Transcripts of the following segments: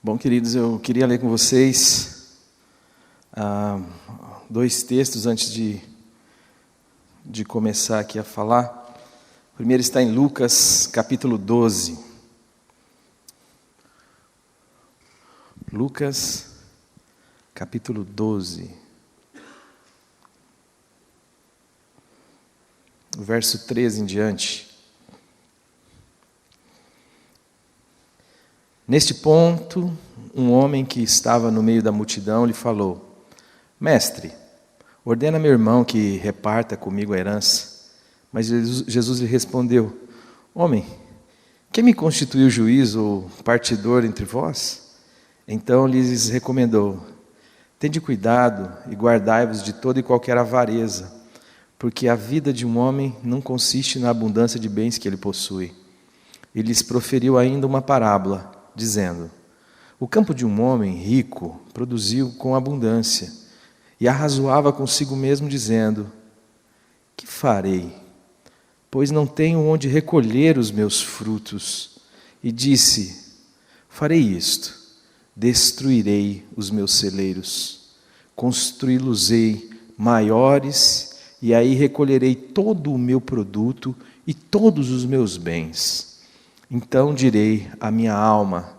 Bom, queridos, eu queria ler com vocês dois textos antes de começar aqui a falar. O primeiro está em Lucas, capítulo 12. Lucas, capítulo 12. Verso 13 em diante. Neste ponto, um homem que estava no meio da multidão lhe falou: Mestre, ordena meu irmão que reparta comigo a herança. Mas Jesus lhe respondeu: Homem, quem me constituiu juiz ou partidor entre vós? Então lhes recomendou: Tende cuidado e guardai-vos de toda e qualquer avareza, porque a vida de um homem não consiste na abundância de bens que ele possui. E lhes proferiu ainda uma parábola, dizendo: o campo de um homem rico produziu com abundância, e arrazoava consigo mesmo, dizendo: que farei? Pois não tenho onde recolher os meus frutos. E disse: farei isto, destruirei os meus celeiros, construí-los-ei maiores, e aí recolherei todo o meu produto e todos os meus bens. Então direi à minha alma: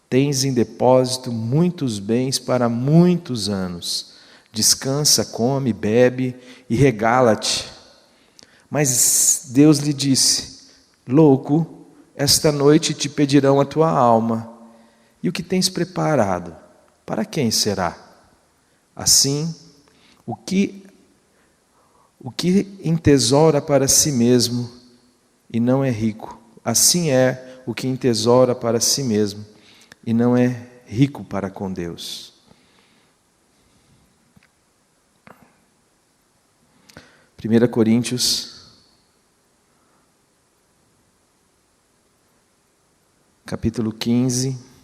tens em depósito muitos bens para muitos anos. Descansa, come, bebe e regala-te. Mas Deus lhe disse: louco, esta noite te pedirão a tua alma. E o que tens preparado, para quem será? Assim, o que entesoura para si mesmo e não é rico, assim é o que entesoura para si mesmo e não é rico para com Deus. Primeira Coríntios, capítulo 15.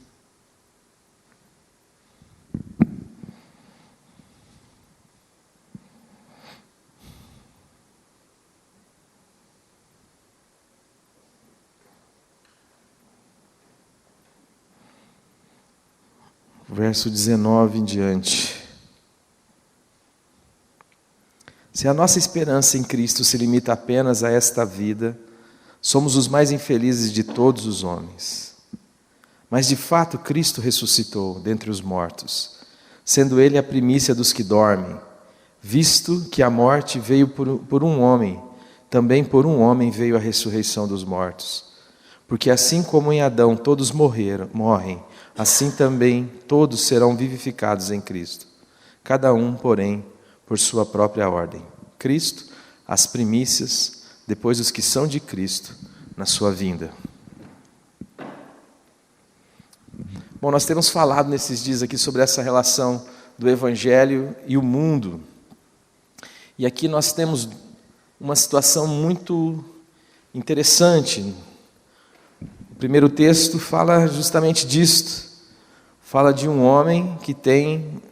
Verso 19 em diante. Se a nossa esperança em Cristo se limita apenas a esta vida, somos os mais infelizes de todos os homens. Mas de fato Cristo ressuscitou dentre os mortos, sendo Ele a primícia dos que dormem, visto que a morte veio por um homem, também por um homem veio a ressurreição dos mortos. Porque assim como em Adão todos morrem, assim também todos serão vivificados em Cristo. Cada um, porém, por sua própria ordem. Cristo, as primícias, depois os que são de Cristo, na sua vinda. Bom, nós temos falado nesses dias aqui sobre essa relação do Evangelho e o mundo. E aqui nós temos uma situação muito interessante. O primeiro texto fala justamente disto. Fala de um homem que tem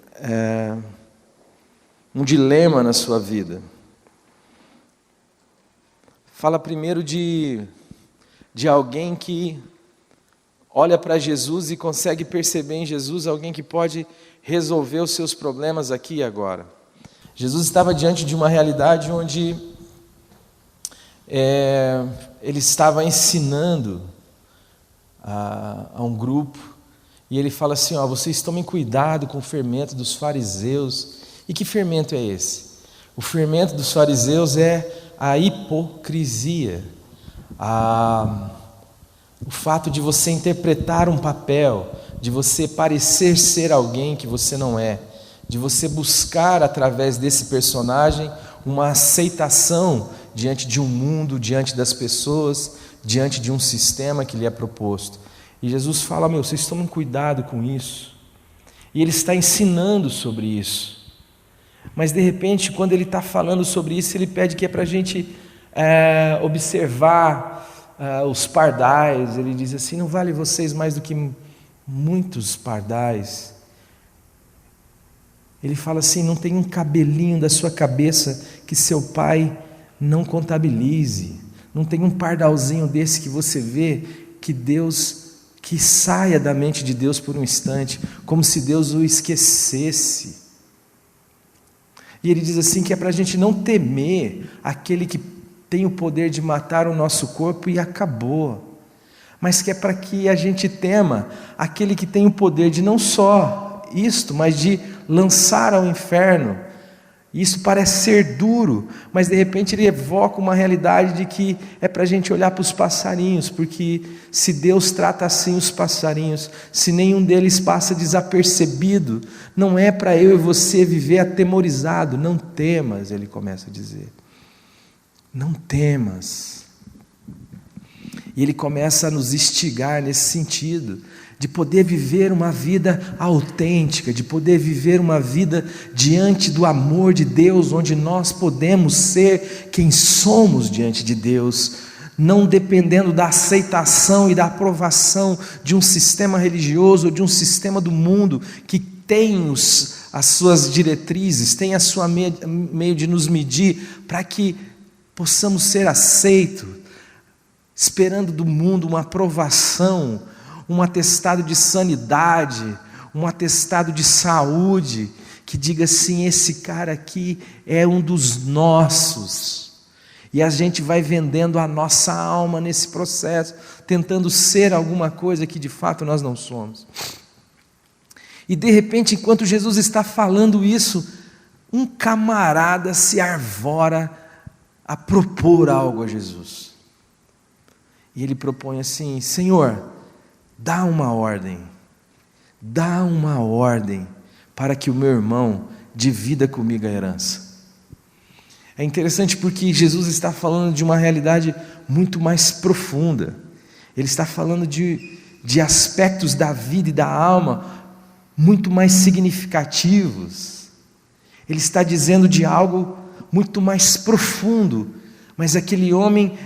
um dilema na sua vida. Fala primeiro de alguém que olha para Jesus e consegue perceber em Jesus alguém que pode resolver os seus problemas aqui e agora. Jesus estava diante de uma realidade onde ele estava ensinando a um grupo, e ele fala assim, vocês tomem cuidado com o fermento dos fariseus. E que fermento é esse? O fermento dos fariseus é a hipocrisia, o fato de você interpretar um papel, de você parecer ser alguém que você não é, de você buscar através desse personagem uma aceitação diante de um mundo, diante das pessoas, diante de um sistema que lhe é proposto. E Jesus fala, vocês tomem cuidado com isso. E ele está ensinando sobre isso. Mas de repente, quando ele está falando sobre isso, ele pede que é para a gente observar os pardais. Ele diz assim, não vale vocês mais do que muitos pardais. Ele fala assim, não tem um cabelinho da sua cabeça que seu pai não contabilize. Não tem um pardalzinho desse que você vê que saia da mente de Deus por um instante, como se Deus o esquecesse. E ele diz assim que é para a gente não temer aquele que tem o poder de matar o nosso corpo e acabou, mas que é para que a gente tema aquele que tem o poder de não só isto, mas de lançar ao inferno. Isso parece ser duro, mas de repente ele evoca uma realidade de que é para a gente olhar para os passarinhos, porque se Deus trata assim os passarinhos, se nenhum deles passa desapercebido, não é para eu e você viver atemorizado. Não temas, ele começa a dizer, não temas. E ele começa a nos instigar nesse sentido, de poder viver uma vida autêntica, de poder viver uma vida diante do amor de Deus, onde nós podemos ser quem somos diante de Deus, não dependendo da aceitação e da aprovação de um sistema religioso ou de um sistema do mundo que tem as suas diretrizes, tem a sua meio de nos medir, para que possamos ser aceitos, esperando do mundo uma aprovação, um atestado de sanidade, um atestado de saúde, que diga assim, esse cara aqui é um dos nossos. E a gente vai vendendo a nossa alma nesse processo, tentando ser alguma coisa que de fato nós não somos. E de repente, enquanto Jesus está falando isso, um camarada se arvora a propor algo a Jesus. E ele propõe assim, Senhor, dá uma ordem para que o meu irmão divida comigo a herança. É interessante porque Jesus está falando de uma realidade muito mais profunda. Ele está falando de aspectos da vida e da alma muito mais significativos. Ele está dizendo de algo muito mais profundo, mas aquele homem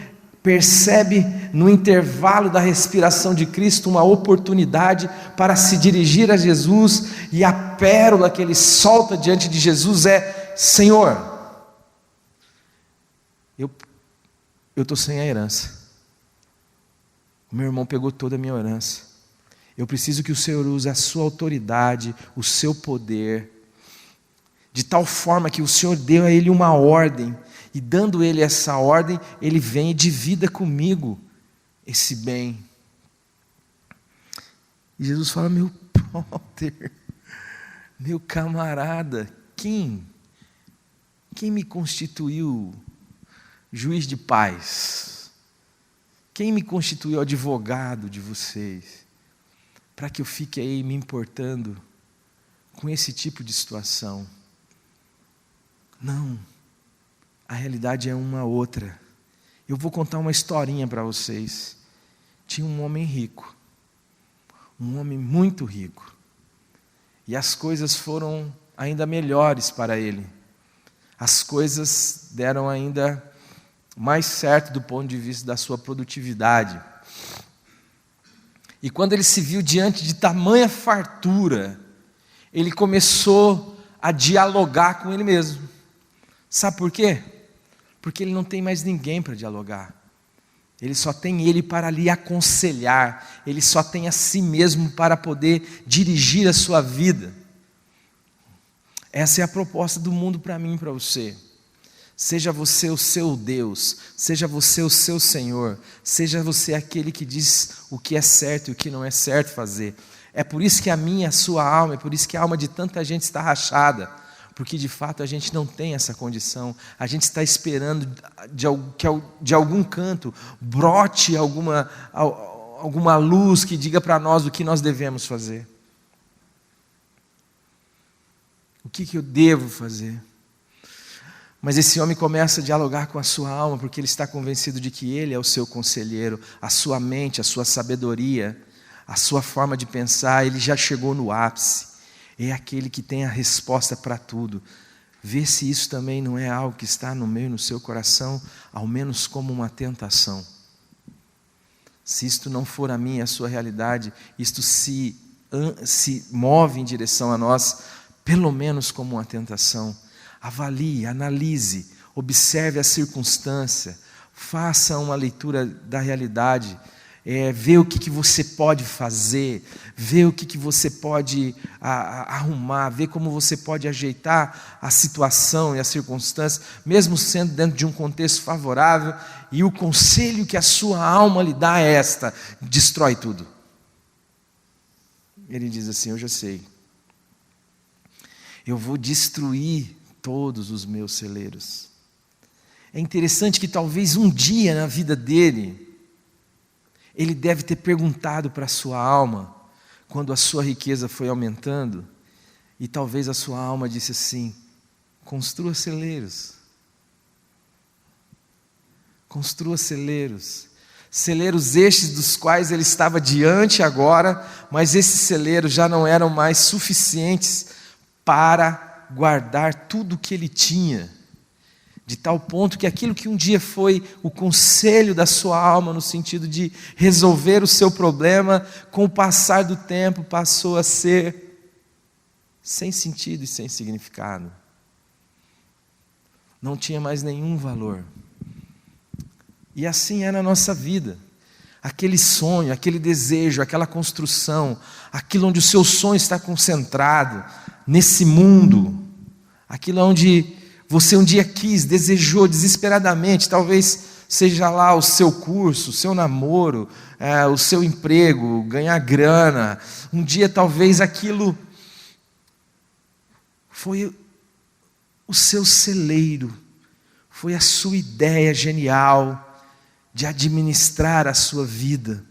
percebe no intervalo da respiração de Cristo uma oportunidade para se dirigir a Jesus, e a pérola que ele solta diante de Jesus é: Senhor, eu estou sem a herança, o meu irmão pegou toda a minha herança, eu preciso que o Senhor use a sua autoridade, o seu poder, de tal forma que o Senhor deu a ele uma ordem, e dando ele essa ordem, ele vem e divida comigo esse bem. E Jesus fala: meu brother, meu camarada, quem me constituiu juiz de paz? Quem me constituiu advogado de vocês? Para que eu fique aí me importando com esse tipo de situação? Não. A realidade é uma outra. Eu vou contar uma historinha para vocês. Tinha um homem rico, um homem muito rico, e as coisas foram ainda melhores para ele. As coisas deram ainda mais certo do ponto de vista da sua produtividade. E quando ele se viu diante de tamanha fartura, ele começou a dialogar com ele mesmo. Sabe por quê? Porque ele não tem mais ninguém para dialogar. Ele só tem ele para lhe aconselhar. Ele só tem a si mesmo para poder dirigir a sua vida. Essa é a proposta do mundo para mim e para você. Seja você o seu Deus, seja você o seu Senhor, seja você aquele que diz o que é certo e o que não é certo fazer. É por isso que a minha, a sua alma, é por isso que a alma de tanta gente está rachada, porque de fato a gente não tem essa condição, a gente está esperando que de algum canto brote alguma luz que diga para nós o que nós devemos fazer. O que eu devo fazer? Mas esse homem começa a dialogar com a sua alma, porque ele está convencido de que ele é o seu conselheiro, a sua mente, a sua sabedoria, a sua forma de pensar, ele já chegou no ápice. É aquele que tem a resposta para tudo. Vê se isso também não é algo que está no meio no seu coração, ao menos como uma tentação. Se isto não for a minha, a sua realidade, isto se move em direção a nós, pelo menos como uma tentação. Avalie, analise, observe a circunstância, faça uma leitura da realidade, vê o que você pode fazer, vê o que você pode arrumar, vê como você pode ajeitar a situação e a circunstância, mesmo sendo dentro de um contexto favorável, e o conselho que a sua alma lhe dá é esta: destrói tudo. Ele diz assim: eu já sei, eu vou destruir todos os meus celeiros. É interessante que talvez um dia na vida dele, ele deve ter perguntado para a sua alma, quando a sua riqueza foi aumentando, e talvez a sua alma disse assim: construa celeiros. Construa celeiros. Celeiros estes dos quais ele estava diante agora, mas esses celeiros já não eram mais suficientes para guardar tudo o que ele tinha, de tal ponto que aquilo que um dia foi o conselho da sua alma, no sentido de resolver o seu problema, com o passar do tempo passou a ser sem sentido e sem significado. Não tinha mais nenhum valor. E assim é na nossa vida. Aquele sonho, aquele desejo, aquela construção, aquilo onde o seu sonho está concentrado, nesse mundo, aquilo onde você um dia quis, desejou desesperadamente, talvez seja lá o seu curso, o seu namoro, o seu emprego, ganhar grana, um dia talvez aquilo foi o seu celeiro, foi a sua ideia genial de administrar a sua vida,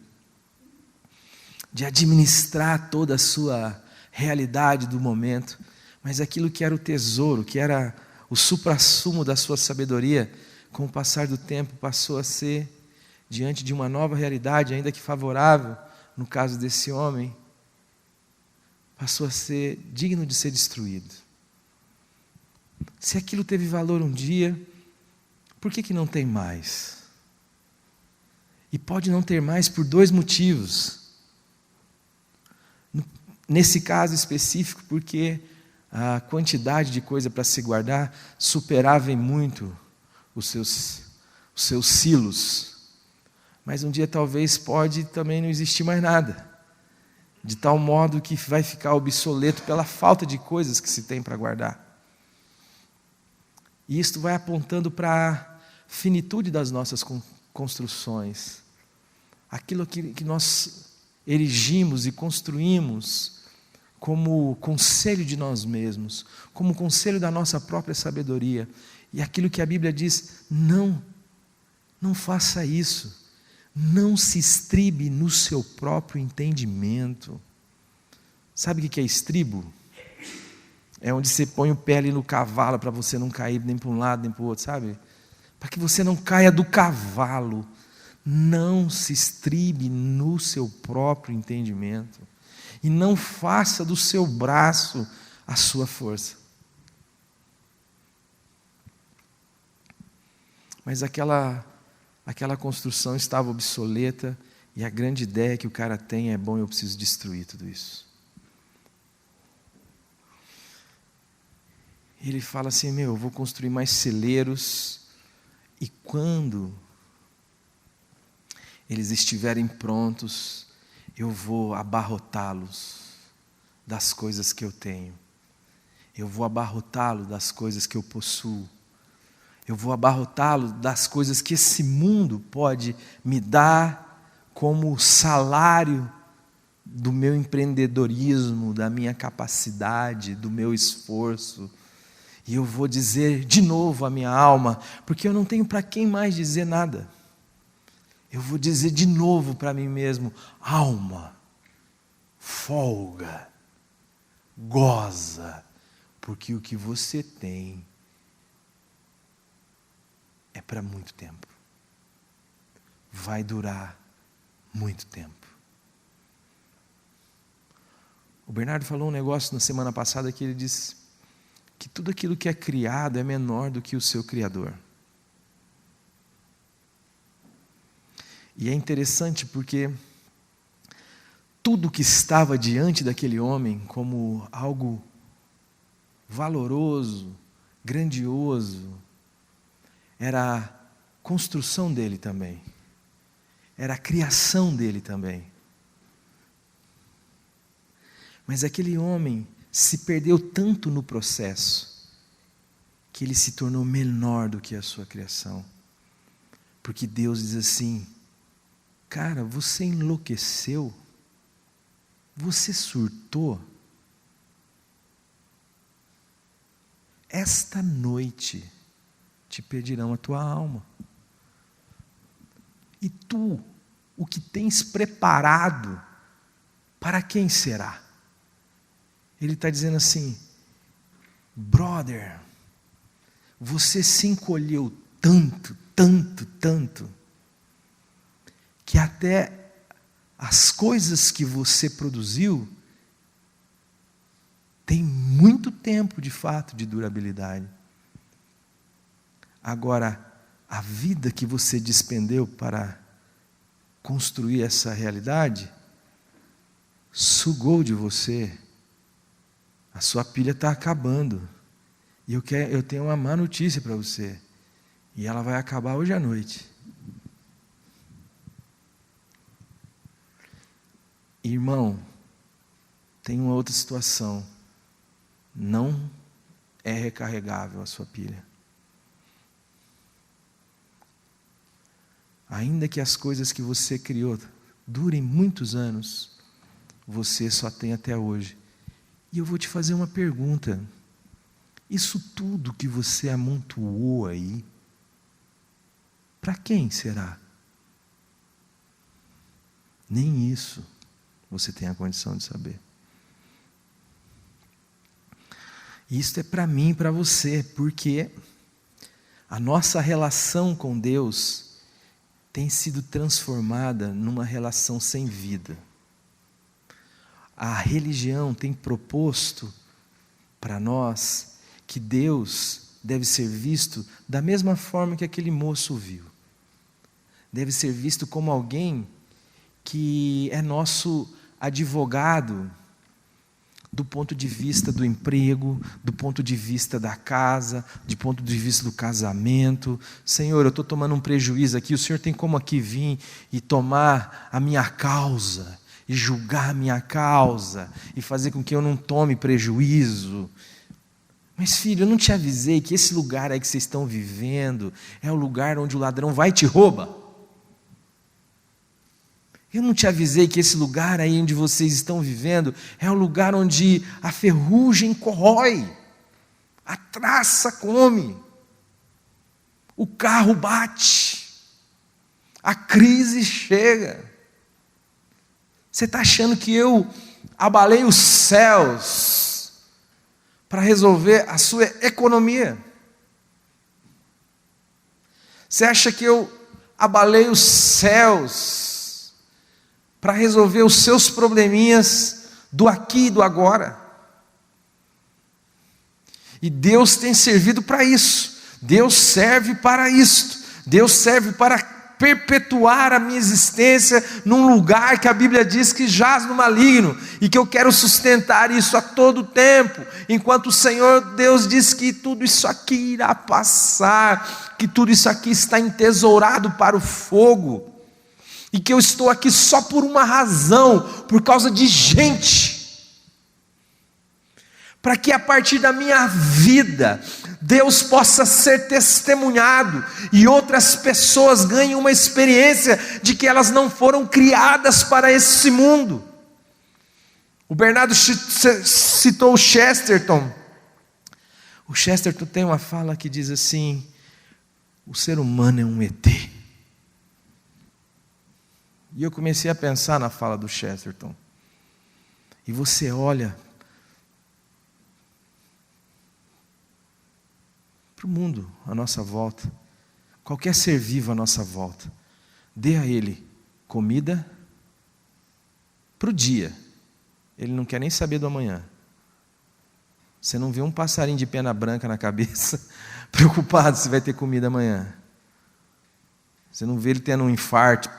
de administrar toda a sua realidade do momento, mas aquilo que era o tesouro, que era o suprassumo da sua sabedoria, com o passar do tempo passou a ser, diante de uma nova realidade, ainda que favorável, no caso desse homem, passou a ser digno de ser destruído. Se aquilo teve valor um dia, por que não tem mais? E pode não ter mais por dois motivos. Nesse caso específico, porque a quantidade de coisa para se guardar superava em muito os seus silos. Mas um dia talvez pode também não existir mais nada, de tal modo que vai ficar obsoleto pela falta de coisas que se tem para guardar. E isto vai apontando para a finitude das nossas construções, aquilo que nós erigimos e construímos como conselho de nós mesmos, como conselho da nossa própria sabedoria, e aquilo que a Bíblia diz: não faça isso, não se estribe no seu próprio entendimento. Sabe o que é estribo? É onde você põe o pé ali no cavalo para você não cair nem para um lado nem para o outro, sabe? Para que você não caia do cavalo. Não se estribe no seu próprio entendimento. E não faça do seu braço a sua força. Mas aquela construção estava obsoleta, e a grande ideia que o cara tem é: bom, eu preciso destruir tudo isso. Ele fala assim: eu vou construir mais celeiros, e quando eles estiverem prontos, eu vou abarrotá-los das coisas que eu tenho. Eu vou abarrotá-los das coisas que eu possuo. Eu vou abarrotá-lo das coisas que esse mundo pode me dar como salário do meu empreendedorismo, da minha capacidade, do meu esforço. E eu vou dizer de novo à minha alma, porque eu não tenho para quem mais dizer nada. Eu vou dizer de novo para mim mesmo: alma, folga, goza, porque o que você tem é para muito tempo. Vai durar muito tempo. O Bernardo falou um negócio na semana passada que ele disse que tudo aquilo que é criado é menor do que o seu Criador. E é interessante porque tudo que estava diante daquele homem como algo valoroso, grandioso, era a construção dele também, era a criação dele também. Mas aquele homem se perdeu tanto no processo, que ele se tornou menor do que a sua criação. Porque Deus diz assim: cara, você enlouqueceu? Você surtou? Esta noite te pedirão a tua alma. E tu, o que tens preparado, para quem será? Ele está dizendo assim: brother, você se encolheu tanto, que até as coisas que você produziu têm muito tempo de fato de durabilidade. Agora, a vida que você despendeu para construir essa realidade, sugou de você. A sua pilha está acabando. E eu tenho uma má notícia para você. E ela vai acabar hoje à noite. Irmão, tem uma outra situação. Não é recarregável a sua pilha. Ainda que as coisas que você criou durem muitos anos, você só tem até hoje. E eu vou te fazer uma pergunta: isso tudo que você amontoou aí, para quem será? Nem isso você tem a condição de saber. Isso é para mim e para você, porque a nossa relação com Deus tem sido transformada numa relação sem vida. A religião tem proposto para nós que Deus deve ser visto da mesma forma que aquele moço viu. Deve ser visto como alguém que é nosso advogado do ponto de vista do emprego, do ponto de vista da casa, do ponto de vista do casamento. Senhor, eu estou tomando um prejuízo aqui, o Senhor tem como aqui vir e tomar a minha causa, e julgar a minha causa, e fazer com que eu não tome prejuízo. Mas filho, eu não te avisei que esse lugar aí que vocês estão vivendo é o lugar onde o ladrão vai e te rouba? Eu não te avisei que esse lugar aí onde vocês estão vivendo é o lugar onde a ferrugem corrói, a traça come, o carro bate, a crise chega. Você está achando que eu abalei os céus para resolver a sua economia? Você acha que eu abalei os céus para resolver os seus probleminhas do aqui e do agora? E Deus tem servido para isso. Deus serve para isto. Deus serve para perpetuar a minha existência num lugar que a Bíblia diz que jaz no maligno, e que eu quero sustentar isso a todo tempo, enquanto o Senhor Deus diz que tudo isso aqui irá passar, que tudo isso aqui está entesourado para o fogo, e que eu estou aqui só por uma razão, por causa de gente, para que a partir da minha vida, Deus possa ser testemunhado e outras pessoas ganhem uma experiência de que elas não foram criadas para esse mundo. O Bernardo citou o Chesterton. O Chesterton tem uma fala que diz assim: o ser humano é um ET. E eu comecei a pensar na fala do Chesterton. E você olha para o mundo à nossa volta, qualquer ser vivo à nossa volta, dê a ele comida para o dia, ele não quer nem saber do amanhã. Você não vê um passarinho de pena branca na cabeça, preocupado se vai ter comida amanhã. Você não vê ele tendo um infarto,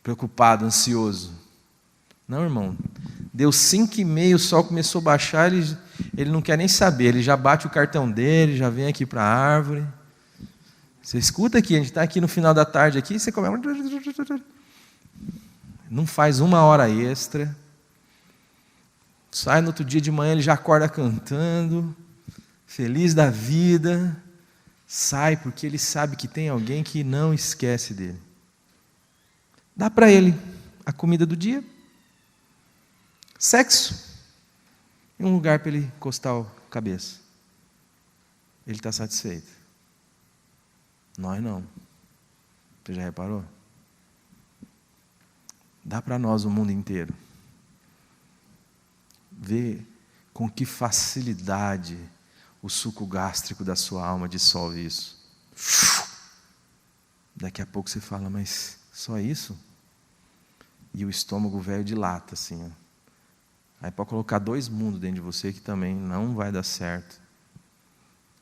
preocupado, ansioso. Não, irmão, deu 5h30, o sol começou a baixar, ele não quer nem saber, ele já bate o cartão dele, já vem aqui para a árvore. Você escuta aqui, a gente está aqui no final da tarde, aqui, você começa, não faz 1 hora extra, sai no outro dia de manhã, ele já acorda cantando, feliz da vida, sai porque ele sabe que tem alguém que não esquece dele. Dá para ele a comida do dia, sexo, e um lugar para ele encostar a cabeça. Ele está satisfeito. Nós não. Você já reparou? Dá para nós o mundo inteiro. Vê com que facilidade o suco gástrico da sua alma dissolve isso. Daqui a pouco você fala, mas só isso? E o estômago velho dilata assim, ó. Aí pode colocar 2 mundos dentro de você que também não vai dar certo.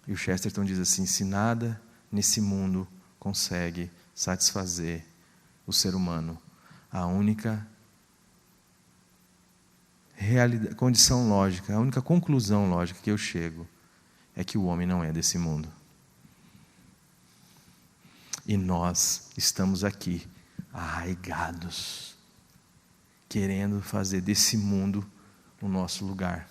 E o Chesterton diz assim: se nada nesse mundo consegue satisfazer o ser humano, a única condição lógica, a única conclusão lógica que eu chego é que o homem não é desse mundo. E nós estamos aqui arraigados, querendo fazer desse mundo o nosso lugar.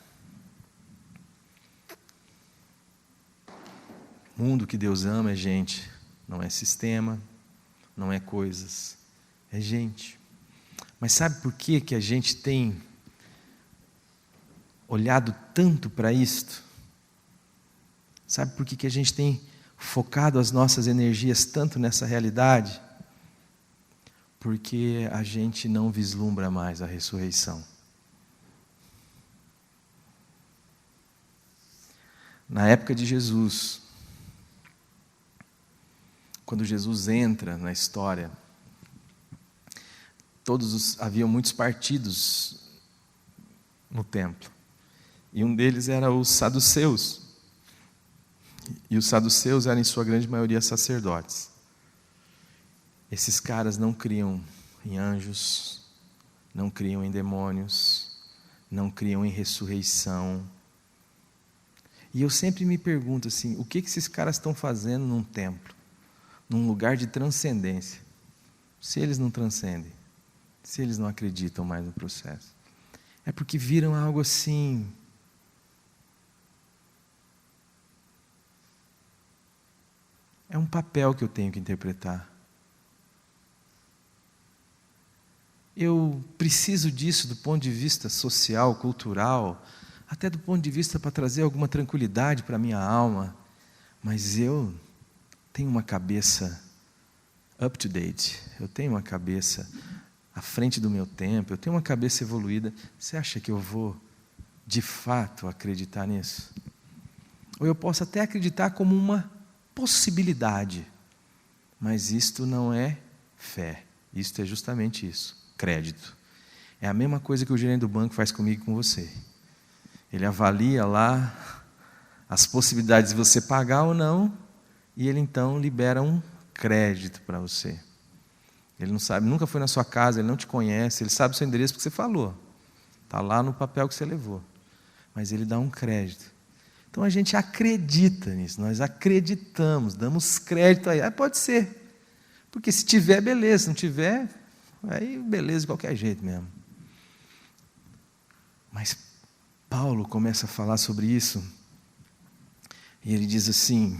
O mundo que Deus ama é gente, não é sistema, não é coisas, é gente. Mas sabe por que a gente tem olhado tanto para isto? Sabe por que a gente tem focado as nossas energias tanto nessa realidade? Porque a gente não vislumbra mais a ressurreição. Na época de Jesus, quando Jesus entra na história, haviam muitos partidos no templo. E um deles era os saduceus. E os saduceus eram, em sua grande maioria, sacerdotes. Esses caras não criam em anjos, não criam em demônios, não criam em ressurreição. E eu sempre me pergunto assim, o que esses caras estão fazendo num templo, num lugar de transcendência, se eles não transcendem, se eles não acreditam mais no processo? É porque viram algo assim, é um papel que eu tenho que interpretar. Eu preciso disso do ponto de vista social, cultural, até do ponto de vista para trazer alguma tranquilidade para a minha alma, mas eu tenho uma cabeça up to date, eu tenho uma cabeça à frente do meu tempo, eu tenho uma cabeça evoluída. Você acha que eu vou, de fato, acreditar nisso? Ou eu posso até acreditar como uma possibilidade, mas isto não é fé, isto é justamente isso, crédito. É a mesma coisa que o gerente do banco faz comigo e com você. Ele avalia lá as possibilidades de você pagar ou não, e ele então libera um crédito para você. Ele não sabe, nunca foi na sua casa, ele não te conhece, ele sabe o seu endereço porque você falou. Está lá no papel que você levou. Mas ele dá um crédito. Então a gente acredita nisso, nós acreditamos, damos crédito aí. Pode ser. Porque se tiver, beleza, se não tiver, aí beleza de qualquer jeito mesmo. Mas Paulo começa a falar sobre isso, e ele diz assim: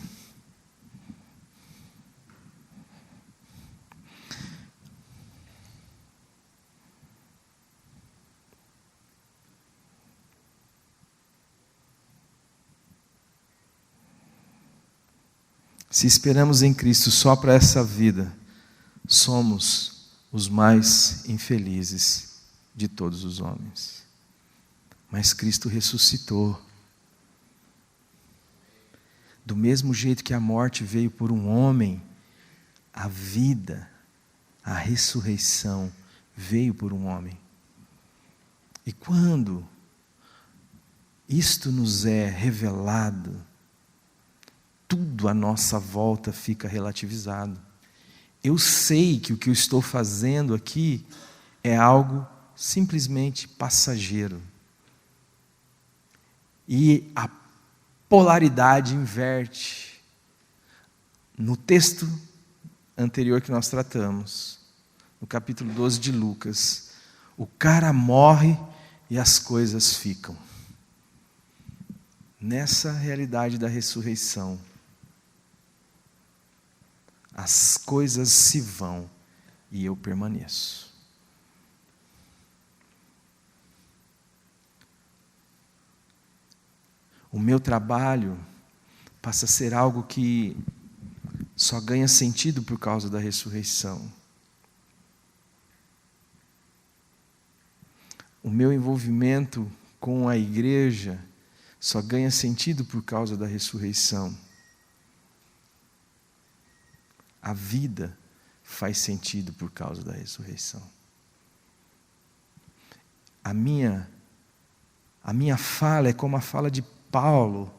se esperamos em Cristo só para essa vida, somos os mais infelizes de todos os homens. Mas Cristo ressuscitou. Do mesmo jeito que a morte veio por um homem, a vida, a ressurreição veio por um homem. E quando isto nos é revelado, tudo à nossa volta fica relativizado. Eu sei que o que eu estou fazendo aqui é algo simplesmente passageiro. E a polaridade inverte. No texto anterior que nós tratamos, no capítulo 12 de Lucas, o cara morre e as coisas ficam. Nessa realidade da ressurreição, as coisas se vão e eu permaneço. O meu trabalho passa a ser algo que só ganha sentido por causa da ressurreição. O meu envolvimento com a igreja só ganha sentido por causa da ressurreição. A vida faz sentido por causa da ressurreição. A minha fala é como a fala de Paulo.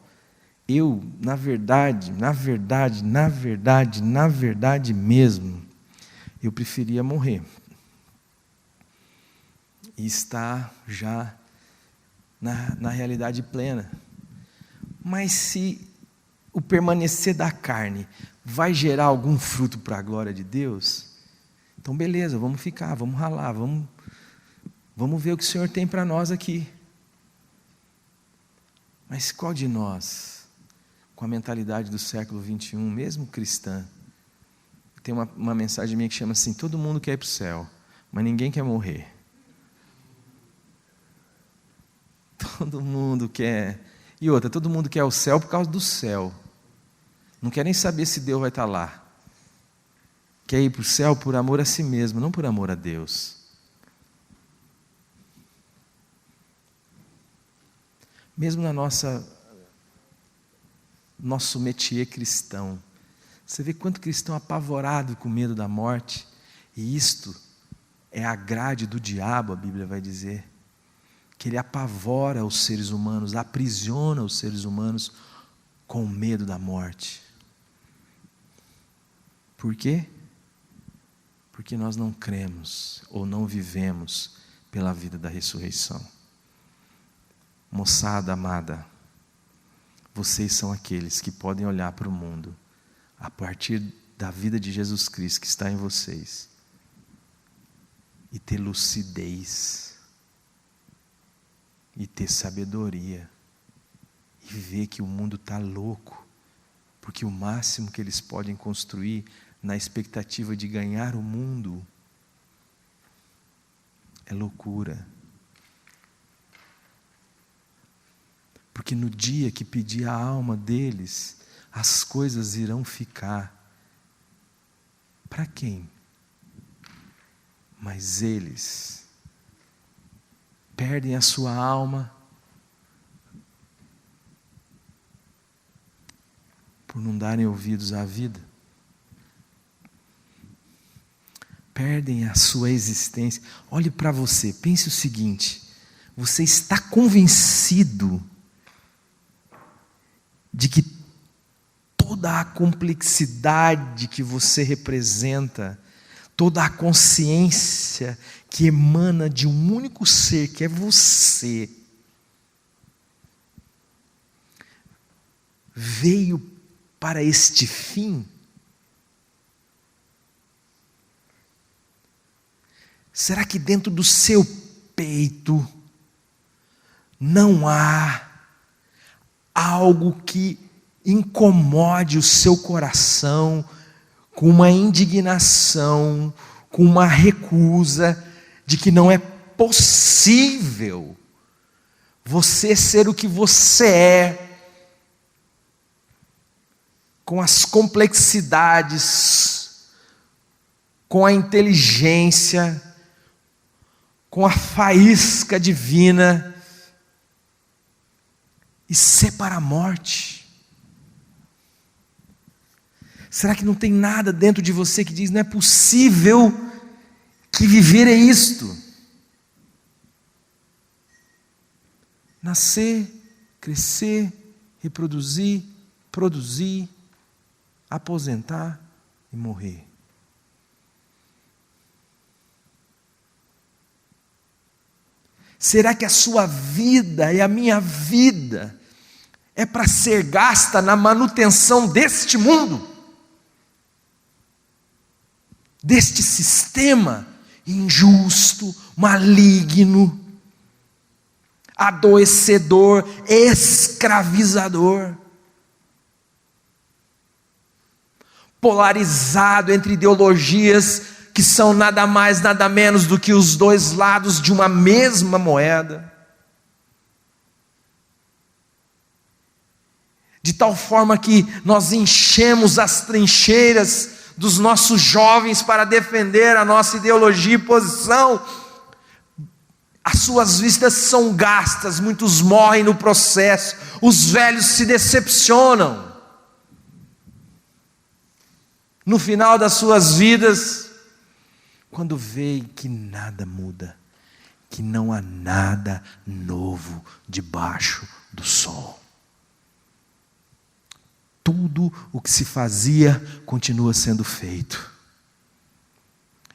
Eu, na verdade mesmo, eu preferia morrer e estar já na realidade plena. Mas se o permanecer da carne vai gerar algum fruto para a glória de Deus, então beleza, vamos ficar, vamos ralar, vamos ver o que o Senhor tem para nós aqui. Mas qual de nós, com a mentalidade do século 21, mesmo cristã, tem uma mensagem minha que chama assim: todo mundo quer ir para o céu, mas ninguém quer morrer. Todo mundo quer. E outra, todo mundo quer o céu por causa do céu. Não quer nem saber se Deus vai estar lá. Quer ir para o céu por amor a si mesmo, não por amor a Deus. Mesmo na nosso métier cristão, você vê quanto cristão apavorado com medo da morte, e isto é a grade do diabo, a Bíblia vai dizer, que ele apavora os seres humanos, aprisiona os seres humanos com medo da morte. Por quê? Porque nós não cremos ou não vivemos pela vida da ressurreição. Moçada amada, vocês são aqueles que podem olhar para o mundo a partir da vida de Jesus Cristo que está em vocês e ter lucidez e ter sabedoria e ver que o mundo está louco, porque o máximo que eles podem construir na expectativa de ganhar o mundo é loucura. Porque no dia que pedir a alma deles, as coisas irão ficar. Para quem? Mas eles perdem a sua alma por não darem ouvidos à vida. Perdem a sua existência. Olhe para você, pense o seguinte: você está convencido de que toda a complexidade que você representa, toda a consciência que emana de um único ser, que é você, veio para este fim? Será que dentro do seu peito não há algo que incomode o seu coração com uma indignação, com uma recusa de que não é possível você ser o que você é, com as complexidades, com a inteligência, com a faísca divina, e ser para a morte. Será que não tem nada dentro de você que diz, não é possível que viver é isto? Nascer, crescer, reproduzir, produzir, aposentar e morrer. Será que a sua vida e a minha vida é para ser gasta na manutenção deste mundo? Deste sistema injusto, maligno, adoecedor, escravizador, polarizado entre ideologias que são nada mais, nada menos do que os dois lados de uma mesma moeda. De tal forma que nós enchemos as trincheiras dos nossos jovens para defender a nossa ideologia e posição. As suas vidas são gastas, muitos morrem no processo, os velhos se decepcionam. No final das suas vidas, quando veem que nada muda, que não há nada novo debaixo do sol. Tudo o que se fazia continua sendo feito.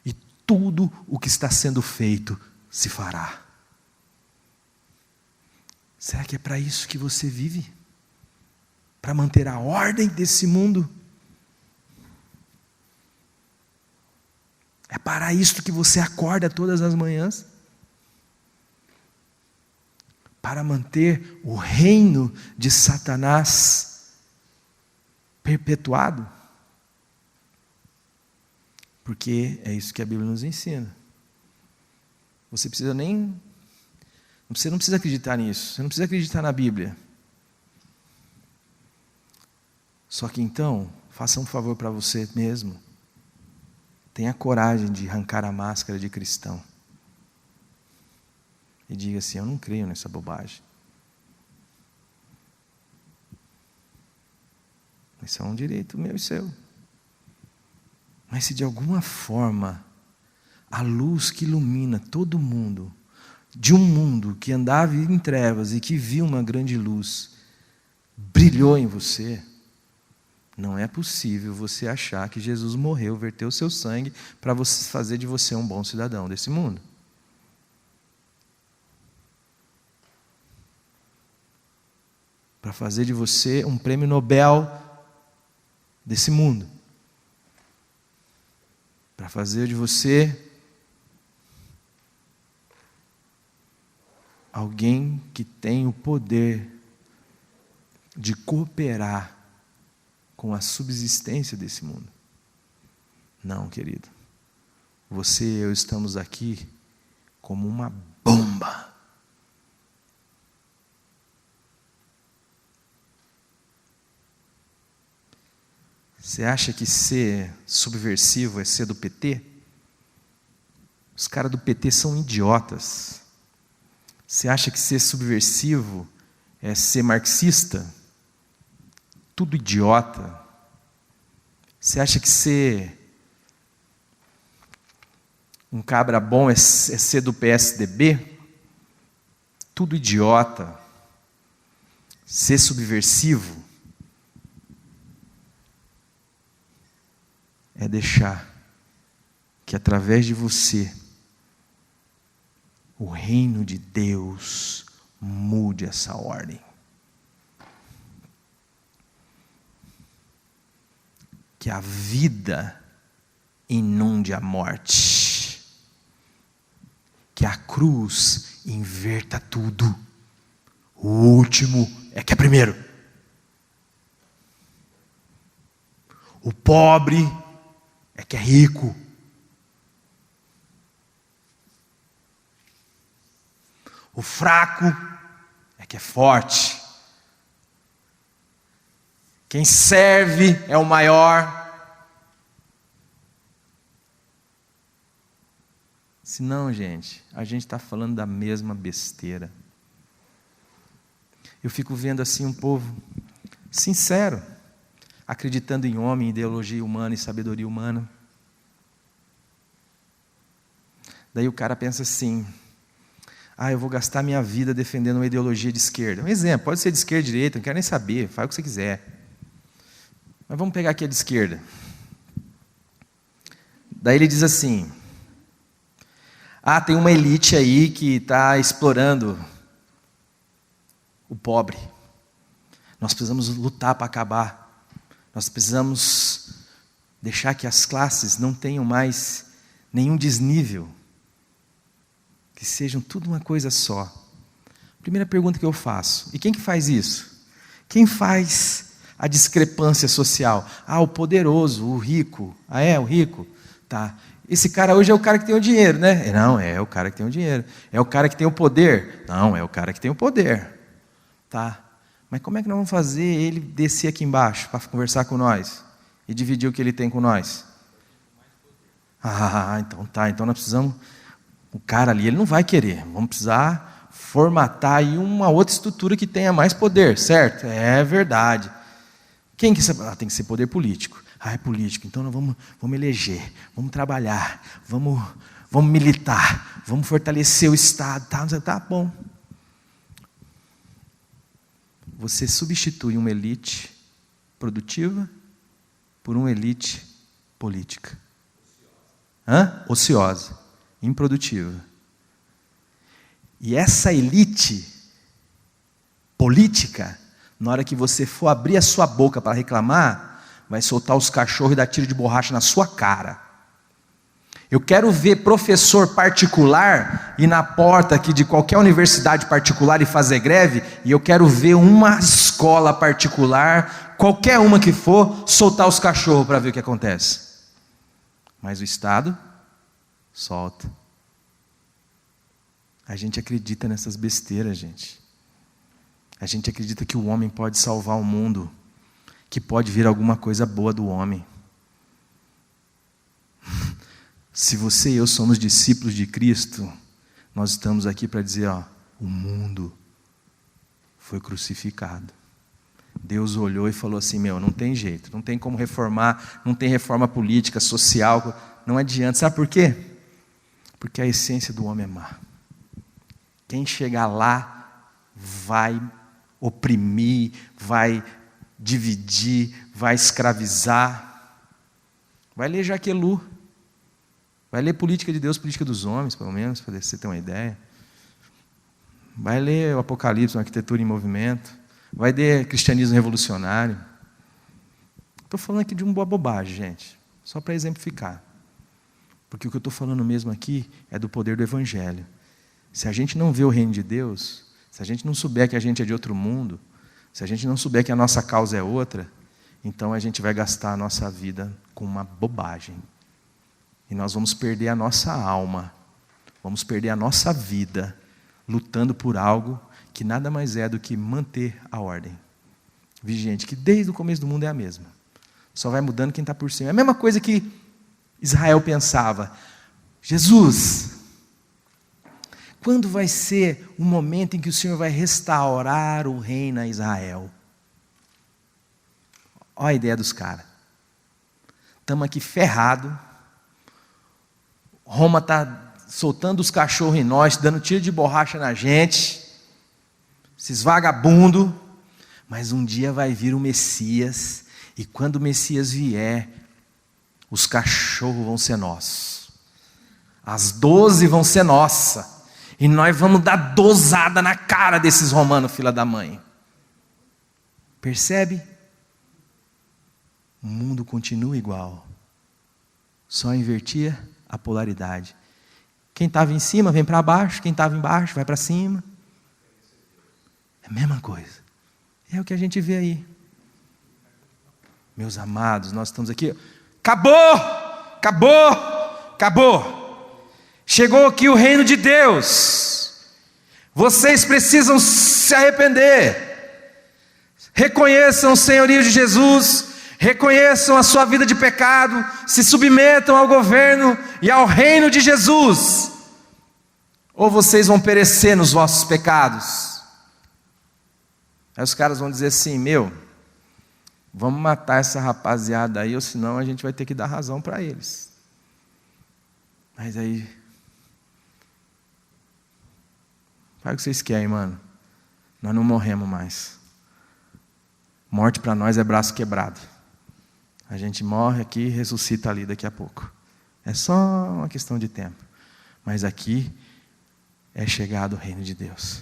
E tudo o que está sendo feito se fará. Será que é para isso que você vive? Para manter a ordem desse mundo? É para isso que você acorda todas as manhãs? Para manter o reino de Satanás perpetuado? Porque é isso que a Bíblia nos ensina. Você não precisa acreditar nisso, você não precisa acreditar na Bíblia. Só que então, faça um favor para você mesmo. Tenha coragem de arrancar a máscara de cristão. E diga assim, eu não creio nessa bobagem. Isso é um direito meu e seu. Mas se de alguma forma a luz que ilumina todo mundo, de um mundo que andava em trevas e que viu uma grande luz, brilhou em você, não é possível você achar que Jesus morreu, verteu o seu sangue para fazer de você um bom cidadão desse mundo. Para fazer de você um prêmio Nobel desse mundo. Para fazer de você alguém que tem o poder de cooperar com a subsistência desse mundo. Não, querido. Você e eu estamos aqui como uma bomba. Você acha que ser subversivo é ser do PT? Os caras do PT são idiotas. Você acha que ser subversivo é ser marxista? Tudo idiota. Você acha que ser um cabra bom é ser do PSDB? Tudo idiota. Ser subversivo é deixar que através de você o reino de Deus mude essa ordem. Que a vida inunde a morte. Que a cruz inverta tudo. O último é que é primeiro. O pobre é que é rico. O fraco é que é forte. Quem serve é o maior. Se não, gente, a gente está falando da mesma besteira. Eu fico vendo assim um povo sincero, acreditando em homem, ideologia humana e sabedoria humana. Daí o cara pensa assim: eu vou gastar minha vida defendendo uma ideologia de esquerda. Um exemplo, pode ser de esquerda ou direita, não quero nem saber, faz o que você quiser. Mas vamos pegar aqui a de esquerda. Daí ele diz assim: tem uma elite aí que está explorando o pobre. Nós precisamos lutar para acabar. Nós precisamos deixar que as classes não tenham mais nenhum desnível. Que sejam tudo uma coisa só. Primeira pergunta que eu faço: e quem que faz isso? Quem faz a discrepância social? O poderoso, o rico. O rico? Tá. Esse cara hoje é o cara que tem o dinheiro, né? Não, é o cara que tem o dinheiro. É o cara que tem o poder? Não, é o cara que tem o poder. Tá. Mas como é que nós vamos fazer ele descer aqui embaixo para conversar com nós e dividir o que ele tem com nós? Então tá. Então nós precisamos... O cara ali, ele não vai querer. Vamos precisar formatar aí uma outra estrutura que tenha mais poder, certo? É verdade. Quem que... tem que ser poder político. É político, então nós vamos eleger, vamos trabalhar, vamos militar, vamos fortalecer o Estado. Tá bom. Você substitui uma elite produtiva por uma elite política. Ociosa, improdutiva. E essa elite política, na hora que você for abrir a sua boca para reclamar, vai soltar os cachorros e dar tiro de borracha na sua cara. Eu quero ver professor particular ir na porta aqui de qualquer universidade particular e fazer greve, e eu quero ver uma escola particular, qualquer uma que for, soltar os cachorros para ver o que acontece. Mas o Estado solta. A gente acredita nessas besteiras, gente. A gente acredita que o homem pode salvar o mundo, que pode vir alguma coisa boa do homem. Se você e eu somos discípulos de Cristo, nós estamos aqui para dizer, o mundo foi crucificado. Deus olhou e falou assim: não tem jeito, não tem como reformar, não tem reforma política, social, não adianta. Sabe por quê? Porque a essência do homem é má. Quem chegar lá vai oprimir, vai dividir, vai escravizar. Vai ler Jaquelu, vai ler Política de Deus, Política dos Homens, pelo menos, para você ter uma ideia. Vai ler o Apocalipse, uma Arquitetura em Movimento. Vai ler Cristianismo Revolucionário. Estou falando aqui de uma boa bobagem, gente, só para exemplificar. Porque o que eu estou falando mesmo aqui é do poder do Evangelho. Se a gente não vê o reino de Deus, se a gente não souber que a gente é de outro mundo, se a gente não souber que a nossa causa é outra, então a gente vai gastar a nossa vida com uma bobagem. E nós vamos perder a nossa alma, vamos perder a nossa vida, lutando por algo que nada mais é do que manter a ordem vigente, que desde o começo do mundo é a mesma. Só vai mudando quem está por cima. É a mesma coisa que Israel pensava: Jesus, quando vai ser o momento em que o Senhor vai restaurar o reino a Israel? Olha a ideia dos caras. Estamos aqui ferrados. Roma está soltando os cachorros em nós, dando tiro de borracha na gente. Esses vagabundos. Mas um dia vai vir o Messias. E quando o Messias vier, os cachorros vão ser nossos. As 12 vão ser nossas. E nós vamos dar dosada na cara desses romanos, filha da mãe. Percebe? O mundo continua igual. Só invertia a polaridade. Quem estava em cima vem para baixo, quem estava embaixo vai para cima. É a mesma coisa. É o que a gente vê aí. Meus amados, nós estamos aqui. Acabou! Acabou! Acabou! Chegou aqui o reino de Deus. Vocês precisam se arrepender. Reconheçam o senhorio de Jesus. Reconheçam a sua vida de pecado. Se submetam ao governo e ao reino de Jesus. Ou vocês vão perecer nos vossos pecados. Aí os caras vão dizer assim: vamos matar essa rapaziada aí, ou senão a gente vai ter que dar razão para eles. Mas aí, faz o que vocês querem, mano. Nós não morremos mais. Morte para nós é braço quebrado. A gente morre aqui e ressuscita ali daqui a pouco. É só uma questão de tempo. Mas aqui é chegado o reino de Deus.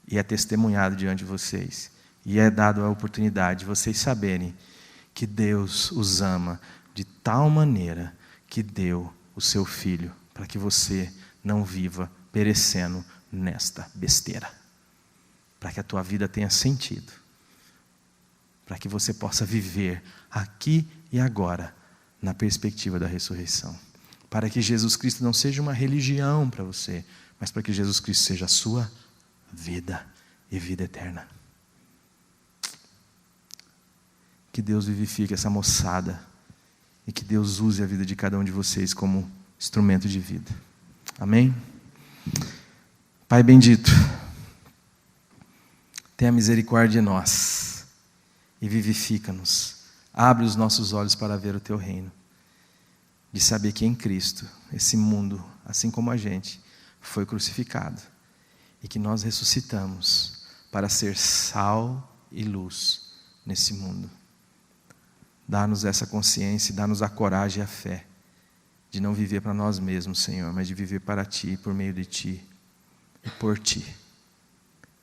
E é testemunhado diante de vocês. E é dado a oportunidade de vocês saberem que Deus os ama de tal maneira que deu o seu Filho para que você não viva perecendo nesta besteira. Para que a tua vida tenha sentido. Para que você possa viver aqui e agora na perspectiva da ressurreição. Para que Jesus Cristo não seja uma religião para você, mas para que Jesus Cristo seja a sua vida e vida eterna. Que Deus vivifique essa moçada e que Deus use a vida de cada um de vocês como instrumento de vida. Amém? Pai bendito, tenha misericórdia de nós e vivifica-nos. Abre os nossos olhos para ver o teu reino, de saber que em Cristo, esse mundo, assim como a gente, foi crucificado e que nós ressuscitamos para ser sal e luz nesse mundo. Dá-nos essa consciência, dá-nos a coragem e a fé de não viver para nós mesmos, Senhor, mas de viver para Ti, por meio de Ti e por Ti.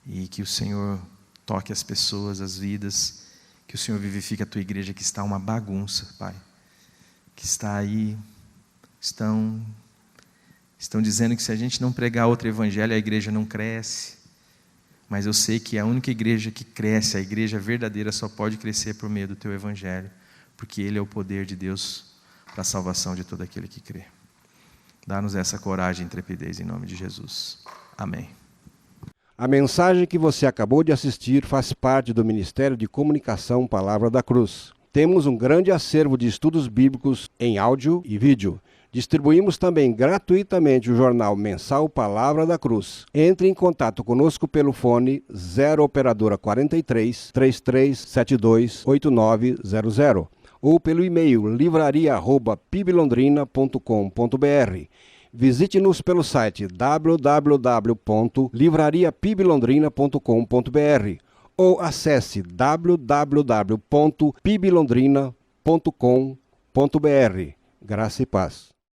E que o Senhor toque as pessoas, as vidas, que o Senhor vivifique a Tua igreja que está uma bagunça, Pai. Que está aí, estão dizendo que se a gente não pregar outro evangelho, a igreja não cresce. Mas eu sei que a única igreja que cresce, a igreja verdadeira, só pode crescer por meio do Teu evangelho. Porque Ele é o poder de Deus para a salvação de todo aquele que crê. Dá-nos essa coragem e intrepidez em nome de Jesus. Amém. A mensagem que você acabou de assistir faz parte do Ministério de Comunicação Palavra da Cruz. Temos um grande acervo de estudos bíblicos em áudio e vídeo. Distribuímos também gratuitamente o jornal mensal Palavra da Cruz. Entre em contato conosco pelo fone 0 operadora 43 3372 8900 ou pelo e-mail livraria@piblondrina.com.br. Visite-nos pelo site www.livrariapiblondrina.com.br ou acesse www.piblondrina.com.br. Graça e paz.